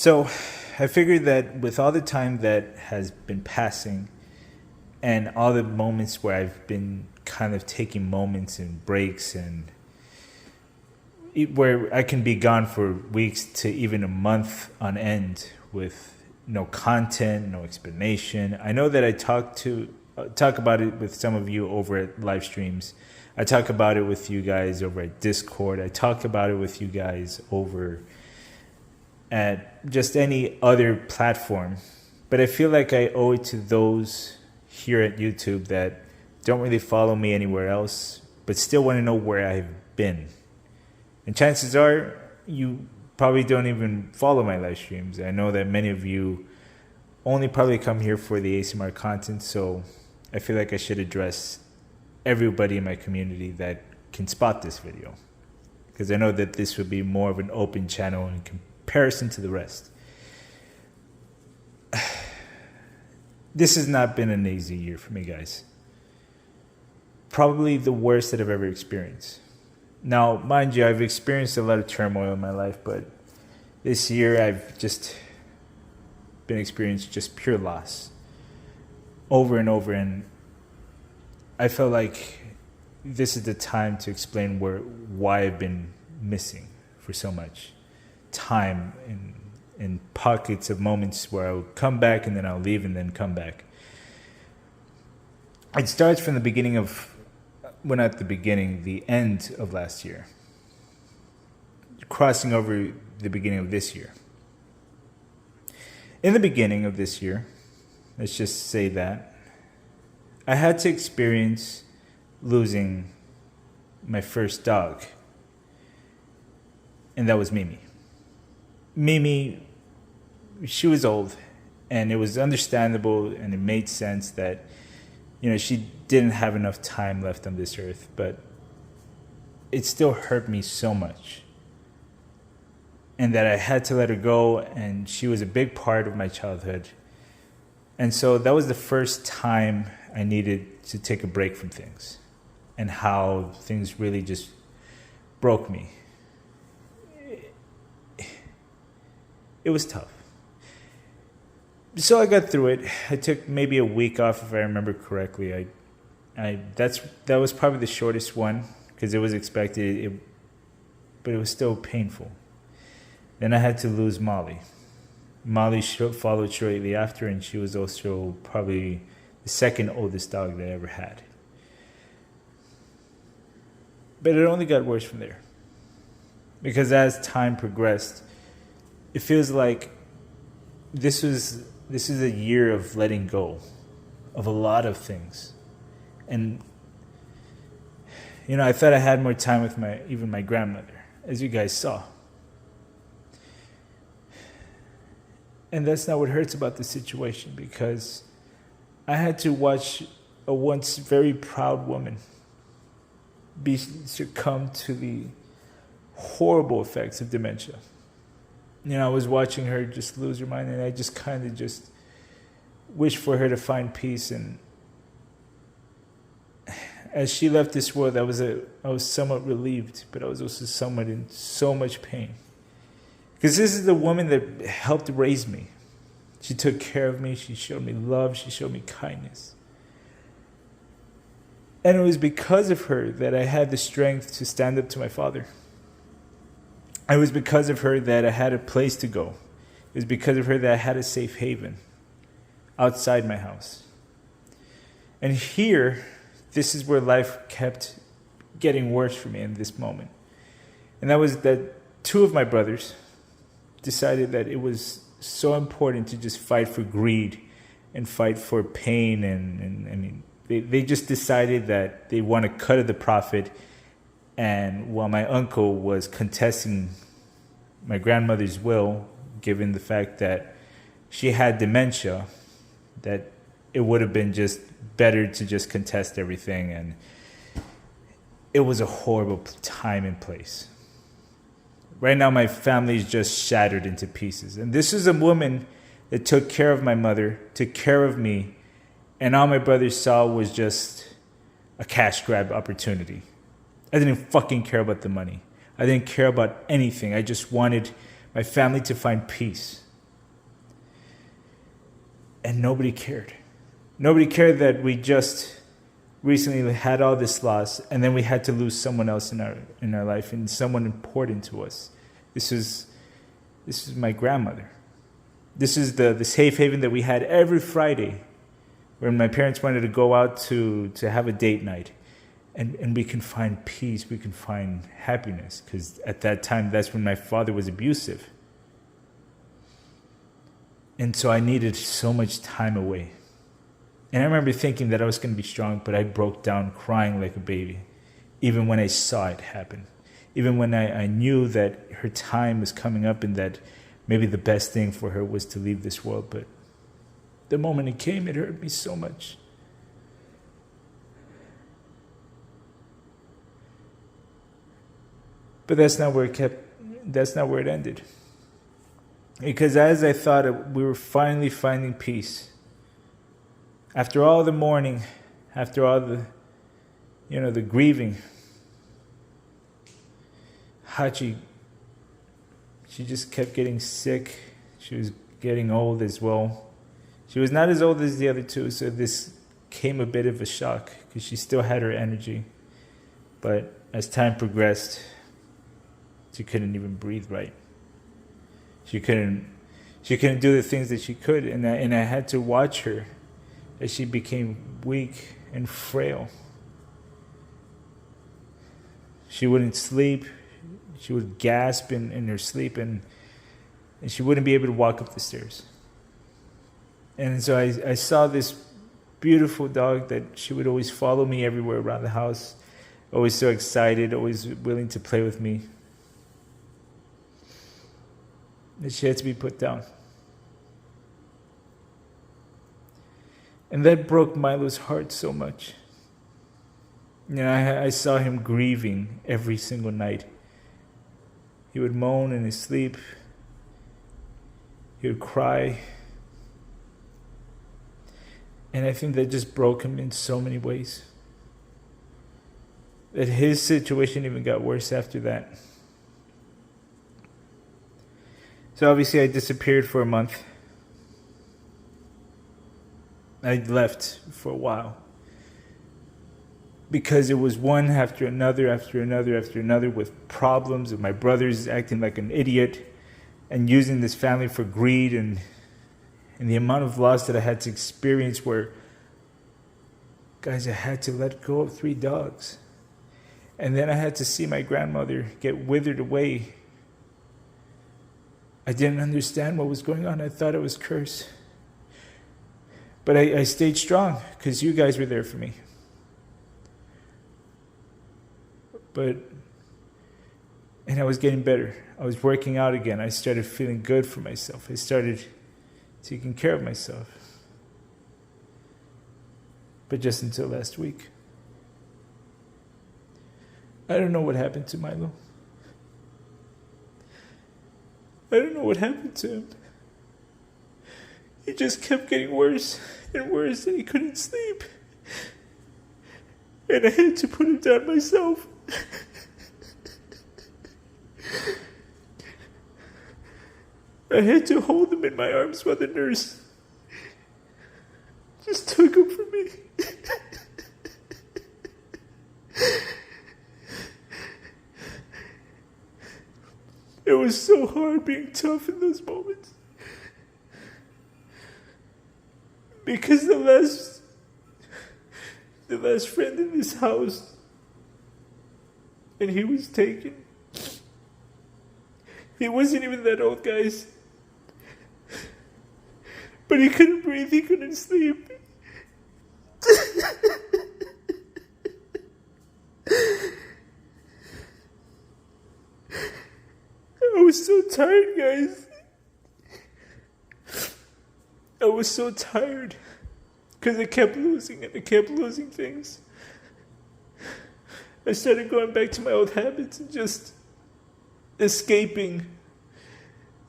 So I figured that with all the time that has been passing and all the moments where I've been kind of taking moments and breaks and where I can be gone for weeks to even a month on end with no content, no explanation. I know that I talk about it with some of you over at live streams. I talk about it with you guys over at Discord. I talk about it with you guys over at just any other platform. But I feel like I owe it to those here at YouTube that don't really follow me anywhere else, but still want to know where I've been. And chances are you probably don't even follow my live streams. I know that many of you only probably come here for the ASMR content, so I feel like I should address everybody in my community that can spot this video, because I know that this would be more of an open channel in comparison to the rest. This has not been an easy year for me, guys. Probably the worst that I've ever experienced. Now, mind you, I've experienced a lot of turmoil in my life, but this year I've just been experiencing just pure loss over and over, and I felt like this is the time to explain why I've been missing for so much time in pockets of moments where I'll come back and then I'll leave and then come back. It starts from the beginning of, well, not the beginning, the end of last year, crossing over the beginning of this year. In the beginning of this year, let's just say that, I had to experience losing my first dog, and that was Mimi. Mimi, she was old, and it was understandable, and it made sense that, she didn't have enough time left on this earth, but it still hurt me so much. And that I had to let her go, and she was a big part of my childhood. And so that was the first time I needed to take a break from things, and how things really just broke me. It was tough. So I got through it. I took maybe a week off, if I remember correctly. That was probably the shortest one, because it was expected, but it was still painful. Then I had to lose Molly. Molly followed shortly after, and she was also probably the second oldest dog that I ever had. But it only got worse from there, because as time progressed, it feels like this is a year of letting go of a lot of things. And I thought I had more time with my grandmother, as you guys saw. And that's not what hurts about the situation, because I had to watch a once very proud woman succumb to the horrible effects of dementia. I was watching her just lose her mind, and I just kind of just wished for her to find peace. And as she left this world, I was somewhat relieved, but I was also somewhat in so much pain. Because this is the woman that helped raise me. She took care of me. She showed me love. She showed me kindness. And it was because of her that I had the strength to stand up to my father. It was because of her that I had a place to go. It was because of her that I had a safe haven outside my house. And here, this is where life kept getting worse for me in this moment. And that was that two of my brothers decided that it was so important to just fight for greed and fight for pain. And they just decided that they want to cut of the profit. And while my uncle was contesting my grandmother's will, given the fact that she had dementia, that it would have been just better to just contest everything. And it was a horrible time and place. Right now, my family is just shattered into pieces. And this is a woman that took care of my mother, took care of me, and all my brothers saw was just a cash grab opportunity. I didn't fucking care about the money. I didn't care about anything. I just wanted my family to find peace. And nobody cared. Nobody cared that we just recently had all this loss, and then we had to lose someone else in our life, and someone important to us. This is my grandmother. This is the safe haven that we had every Friday, when my parents wanted to go out to have a date night, and we can find peace, we can find happiness, because at that time, that's when my father was abusive. And so I needed so much time away. And I remember thinking that I was going to be strong, but I broke down crying like a baby, even when I saw it happen. Even when I knew that her time was coming up and that maybe the best thing for her was to leave this world. But the moment it came, it hurt me so much. But that's not where it ended. Because as I thought, we were finally finding peace. After all the mourning, after all the grieving, Hachi, she just kept getting sick. She was getting old as well. She was not as old as the other two, so this came a bit of a shock because she still had her energy. But as time progressed, she couldn't even breathe right. She couldn't do the things that she could, and I had to watch her as she became weak and frail. She wouldn't sleep. She would gasp in her sleep, and she wouldn't be able to walk up the stairs. And so I saw this beautiful dog that she would always follow me everywhere around the house, always so excited, always willing to play with me. And she had to be put down. And that broke Milo's heart so much. I saw him grieving every single night. He would moan in his sleep. He would cry. And I think that just broke him in so many ways. That his situation even got worse after that. So obviously I disappeared for a month. I left for a while. Because it was one after another, with problems, and my brothers acting like an idiot, and using this family for greed, and the amount of loss that I had to experience where, guys, I had to let go of 3 dogs. And then I had to see my grandmother get withered away. I didn't understand what was going on. I thought it was curse. But I stayed strong because you guys were there for me. And I was getting better. I was working out again. I started feeling good for myself. I started taking care of myself. But just until last week. I don't know what happened to Milo. I don't know what happened to him. He just kept getting worse and worse, and he couldn't sleep. And I had to put him down myself. I had to hold him in my arms while the nurse just took him from me. It was so hard being tough in those moments. Because the last friend in this house, and he was taken. He wasn't even that old, guys. But he couldn't breathe, he couldn't sleep. I was so tired, guys. I was so tired. Because I kept losing and I kept losing things. I started going back to my old habits and just escaping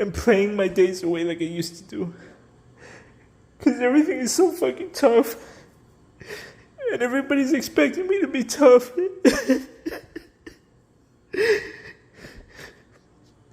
and playing my days away like I used to do. Because everything is so fucking tough. And everybody's expecting me to be tough.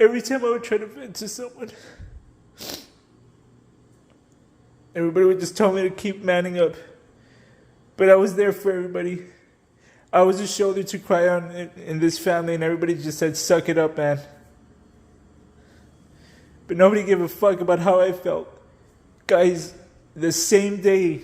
Every time I would try to vent to someone, Everybody would just tell me to keep manning up. But I was there for everybody. I was a shoulder to cry on in this family, and everybody just said, suck it up, man. But nobody gave a fuck about how I felt. Guys, the same day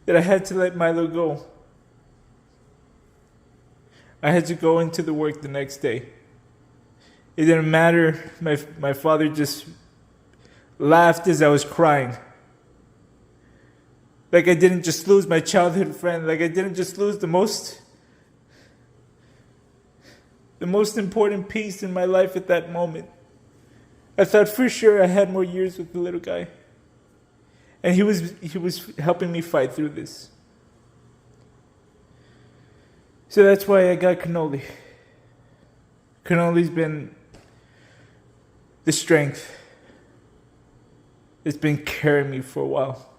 that I had to let Milo go, I had to go into the work the next day. It didn't matter. My father just laughed as I was crying. Like I didn't just lose my childhood friend. Like I didn't just lose the most important piece in my life at that moment. I thought for sure I had more years with the little guy. And he was helping me fight through this. So that's why I got Cannoli. Cannoli's been the strength. It's been carrying me for a while.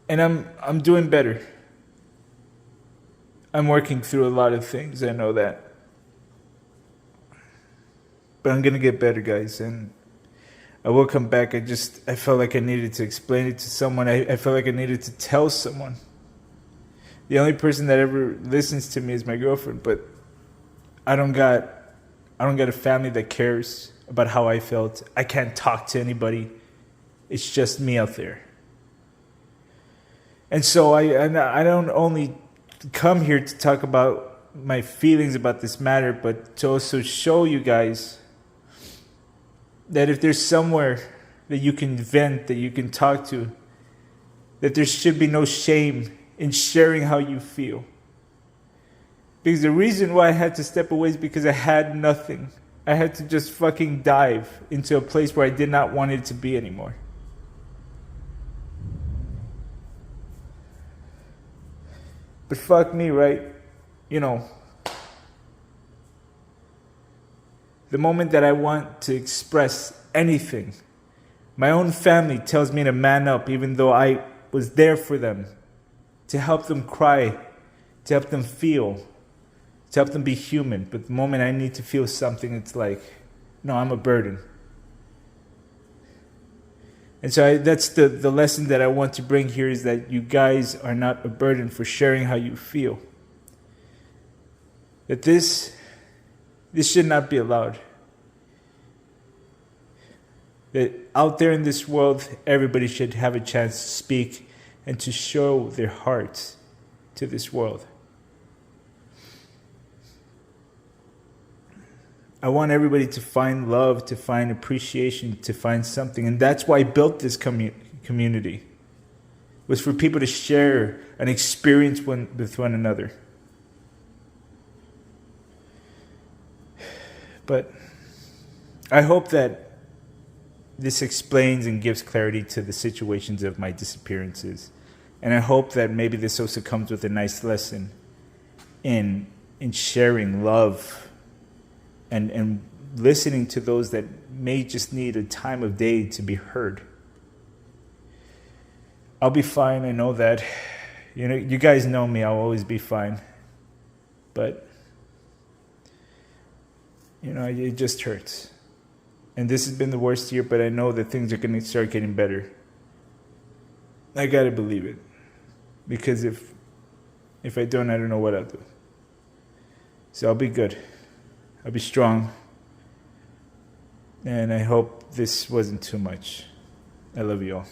And I'm doing better. I'm working through a lot of things, I know that. But I'm gonna get better, guys, and I will come back. I felt like I needed to explain it to someone. I felt like I needed to tell someone. The only person that ever listens to me is my girlfriend, but I don't got a family that cares about how I felt. I can't talk to anybody. It's just me out there. And so I don't only come here to talk about my feelings about this matter, but to also show you guys that if there's somewhere that you can vent, that you can talk to, that there should be no shame in sharing how you feel. Because the reason why I had to step away is because I had nothing. I had to just fucking dive into a place where I did not want it to be anymore. But fuck me, right? You know, the moment that I want to express anything, my own family tells me to man up, even though I was there for them, to help them cry, to help them feel, to help them be human. But the moment I need to feel something, it's like, no, I'm a burden. And so that's the lesson that I want to bring here, is that you guys are not a burden for sharing how you feel. That this should not be allowed. That out there in this world, everybody should have a chance to speak and to show their hearts to this world. I want everybody to find love, to find appreciation, to find something. And that's why I built this community. It was for people to share an experience with one another. But I hope that this explains and gives clarity to the situations of my disappearances. And I hope that maybe this also comes with a nice lesson in sharing love and listening to those that may just need a time of day to be heard. I'll be fine, I know that. You know, you guys know me, I'll always be fine. But, you know, it just hurts. And this has been the worst year, but I know that things are going to start getting better. I got to believe it. Because if I don't know what I'll do. So I'll be good. I'll be strong. And I hope this wasn't too much. I love you all.